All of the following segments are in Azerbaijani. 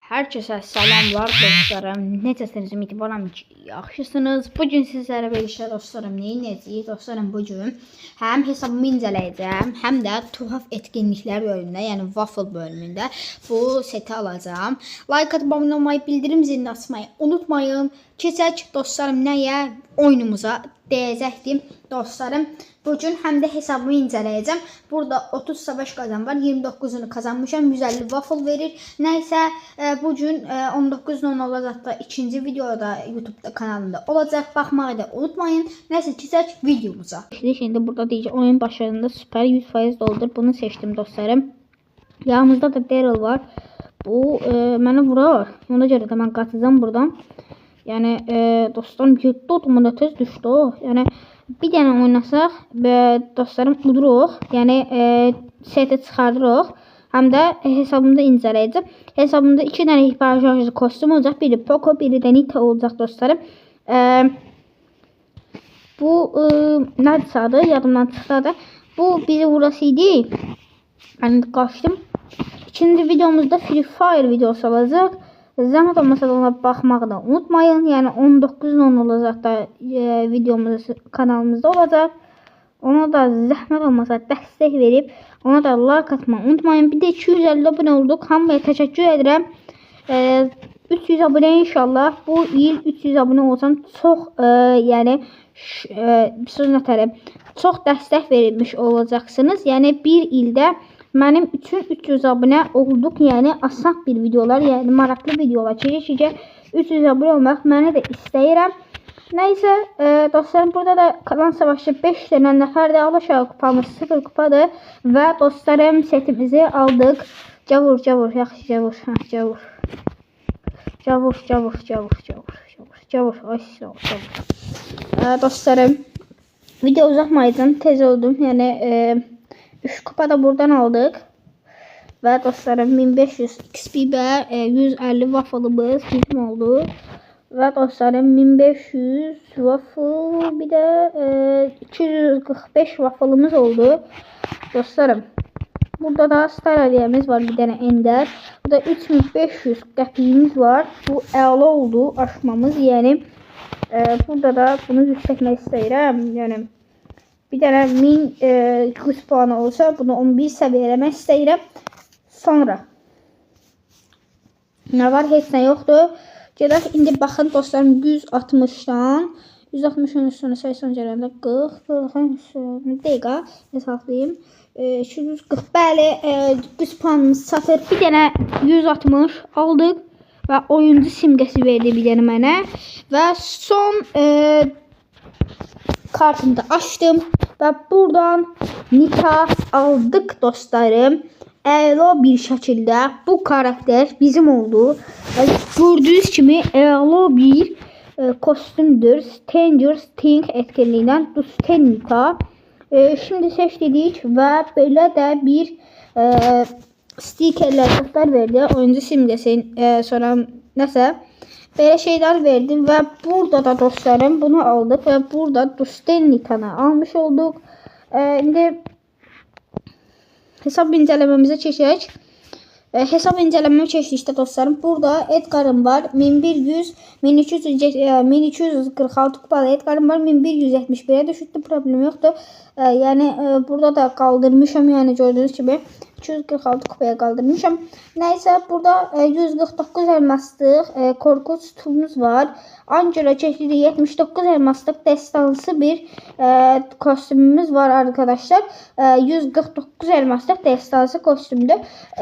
Herkese selamlar dostlarım. Necəsiniz? Ümidvaram ki, yaxşısınız. Bugün sizlərə verilişdə dostlarım neyinəcəyik? Dostlarım bugün həm hesabımı incələyəcəm, həm də tuhaf etkinliklər bölümündə, yəni waffle bölümündə bu seti alacağım. Like atıp abunə olmayı, bildirim zilini açmayı unutmayın. Keçək dostlarım nəyə? Oyunumuza deyəcəkdim dostlarım. Bugün həm də hesabımı incələyəcəm. Burada 30 savaş kazan var. 29'unu kazanmışam. 150 waffle verir. Nəysə bugün 19.10 olacaq da ikinci videoda YouTube'da kanalında olacaq. Baxmağı da unutmayın. Nəysə keçək videomuza. Şimdi burada deyəcək oyun başlarında süper 100% doldur. Bunu seçtim dostlarım. Yanımızda da Daryl var. Bu mənə vurar. Ona görə də mən qaçacağım buradan. Yəni dostlarım 7 odumda tez düşdü. Yəni bir dənə oynasaq dostlarım uduruq. Yəni seti çıxardırıq. Həm də hesabımda incələyəcəm. Hesabımda 2 dənə hiperşarjlı kostüm olacaq. Biri Poco, biri də Nita olacaq dostlarım. Bu nədir adı? Yadımdan çıxdı. Bu bizi vurası idi. Yəni qaçdım. İkinci videomuzda Free Fire videosu olacaq. Zəhmət olmasa da ona baxmağı da unutmayın. Yəni 19.10 olacaq da videomuz kanalımızda olacaq. Ona da zəhmət olmasa dəstək verib ona da like atmayı unutmayın. Bir də 250 abunə olduq. Hamıya təşəkkür edirəm. 300 abunə inşallah. Bu il 300 abunə olsam çox yəni söz nətərəm. Çox dəstək verilmiş olacaqsınız. Yəni bir ildə mənim üçün 300 abunə olduq. Yəni asan bir videolar, yəni maraqlı videolar çəkəcək. 300 abunə olmaq mənə də istəyirəm. Nəysə dostlarım, burada da kalan savaşçı 5 dənə nəfərdir. Alaşağı kupamız 0 kupadır və dostlarım setimizi aldıq. Cavur, cavur, yaxşı cavur, cavur. Cavur, cavur, cavur, cavur, cavur, cavur. Ay sağ ol, cavur. Dostlarım, video uzatmayacağım, tez oldum. Yəni 3 kupa da buradan aldık. Ve dostlarım 1500 XP ve 150 waffle'ımız bizim oldu. Ve dostlarım 1500 waffle bir de 245 waffle'ımız oldu. Dostlarım burada da star aliyemiz var, bir tane ender. Burada 3500 qəpiyimiz var. Bu əla oldu aşmamız. Yani burada da bunu yükseltmek istəyirəm. Yəni bir tane 1000 güç puanı olsa bunu 11 səviyyə eləmək istəyirəm. Sonra nə var? Heç nə yoxdur. Gedək indi baxın dostlarım, 160'dan 160'ın üstünə 80 gələndə 40 dəqiqə hesablayayım. 240 bəli, güç puanımız çatır. Bir dənə 160 aldıq və oyuncu simgəsi verdi bir dənə mənə və son kartımı da açtım ve buradan Nita aldık dostlarım. Əla bir şəkildə bu karakter bizim oldu. Gördüğünüz kimi əla bir kostümdür. Stranger Things etkinliğindən Dusten Nita. Şimdi seçdik ve böyle de bir stikerler verdi. Oyuncu simgesi sonra nəsə böyle şeyler verdim ve burada da dostlarım bunu aldık ve burada Dusten Nita'nı almış olduk. Şimdi hesap incələməmizə keçək. Hesap incələməmə keçdikdə dostlarım burada Edgar'ım var. 1100 1246 kupalı Edgar'ım var. 1171'e düşürdü. Problem yoktu. Yani burada da kaldırmışam. Yani gördüğünüz gibi 246 kupaya kaldırmışam. Neyse burada 149 elmaslıq korkunç tulumuz var. Angela çeşidi 79 elmaslıq destansı bir kostümümüz var arkadaşlar. 149 elmaslıq destansı kostümdür.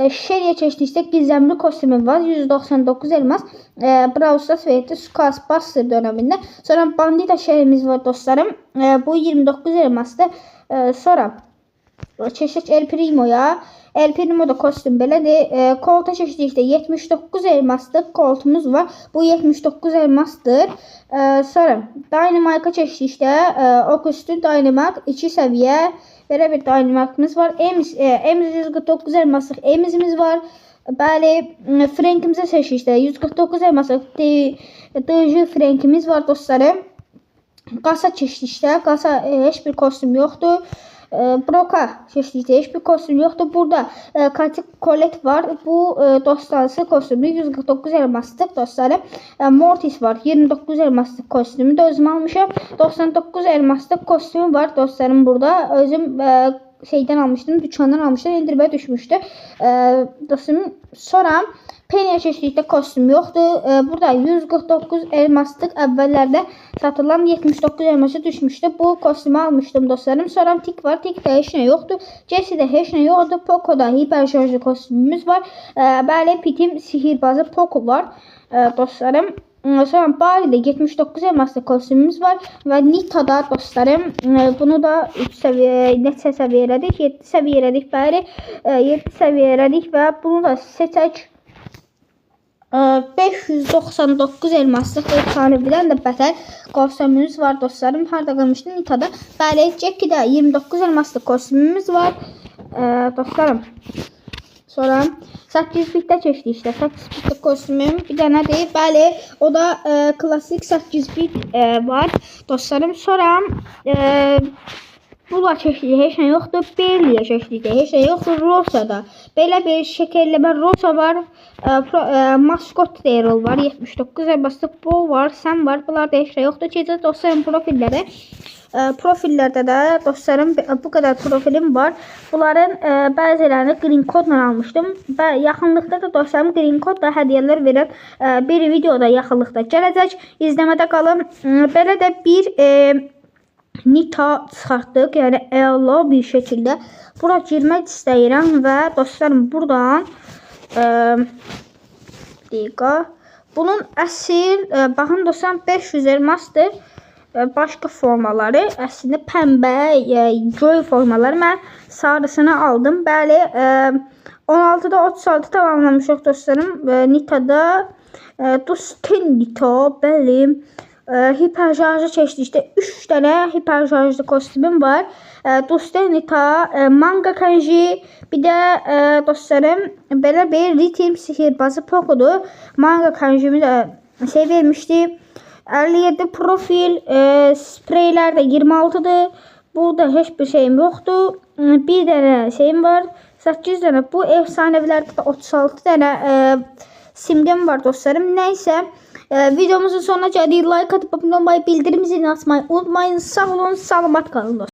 Şeriye çeşidikdə gizemli kostümüm var. 199 elmas. Brawl Stars verdi Sukars Buster döneminde. Sonra Bandita şehrimiz var dostlarım. Bu 29 elmasdır. Sonra çeşit El Primo'ya. El Primo da kostüm belədir. Kolta çeşidlikdə 79 elmaslıq koltumuz var. Bu 79 elmasdır. Sonra Dynamite'a çeşidlikdə ok üstü Dynamite 2 səviyyə belə bir Dynamite'ımız var. Emiz 149 elmaslıq emizimiz var. Bəli, Frank'imizi seçdikdə 149 elmaslıq DG Frank'imiz var dostlarım. Qasa çeşidlikdə, qasa heç bir kostüm yoxdur. Broka seçdikdə heç bir kostyum yoxdur. Burada Katik Colette var. Bu dostlarısı kostyumu 149 elmaslıq dostlarım. Mortis var. 29 elmaslıq kostyumu da özüm almışam. 99 elmaslıq kostyumu var dostlarım burada. Özüm şeydən almışdım, dükkandan almışdım. İndirmə düşmüşdü. Dostum, sonra Penny'e seçdikdə kostyum yoxdur. Burada 149 elmaslıq əvvəllərdə satılan 79 elması düşmüşdü. Bu kostyumu almışdım dostlarım. Sonra Tik var. Tikdə heç nə yoxdur. Jessie'də heç nə yoxdur. Poco'da hiperşarjlı kostyumumuz var. Bəli, Pitim sihirbazı Poco var dostlarım. Sonra Bali'de 79 elmaslı kostyumumuz var ve Nita'da dostlarım bunu da 3 seviye neçə səviyyə elədik? 7 səviyyə elədik bəli. 7 səviyyə elədik və bunu da seçək. 599 elmaslıq efsanevidən də bətər kostyumumuz var dostlarım. Harda qalmışdı? Nita'da. Bəli, Jackie'də 29 elmaslıq kostyumumuz var dostlarım. Sonra 8 bitdə keçdi işte. 8 bitdə kostyumum bir dənə deyib. Bəli, o da klasik 8 bit var dostlarım. Sonra Bula çəkdiyi heç nə yoxdur. Belliyə çəkdiyi heç nə yoxdur. Rosa'da belə bir şəkərləmə Rosa var. Maskot Daryl var. 79 elmaslıq Bo var. Sam var. Bunlar da heç nə yoxdur. Keçəcək dostlarım profillərə. Profillərdə də dostlarım bu qədər profilim var. Bunların bəzilərini green kodla almışdım. Və yaxınlıqda da dostlarım green kodla hədiyyələr verən bir videoda yaxınlıqda gələcək. İzləmədə qalın. Belə də bir Nita çıxartdıq. Yəni əla bir şəkildə. Bura girmək istəyirəm və dostlarım buradan bunun əsl baxın dostlarım 500 elmasdır. Başqa formaları əslində pəmbə, göy formaları mən sarısını aldım. Bəli, 16-da 36 tamamlamışıq dostlarım. Nita'da Dustin Nita, bəli. Hiperşarjı keçdikdə 3 dənə hiperşarjlı kostyumum var. Dustin Nita, Manga Kanji, bir də dostlarım belə bir ritim sihirbazı Poco'dur. Manga Kanji'mi də vermişdi. 57 profil, spreylər də 26'dır. Burada heç bir şeyim yoxdur. Bir dənə şeyim var. 8 dənə bu efsanevilərdə 36 dənə simgem var dostlarım. Neyse, videomuzun sonuna gəldik. Like atıp abone olmayı, bildirim zilini açmayı unutmayın. Sağ olun, salamat qalın dostlarım.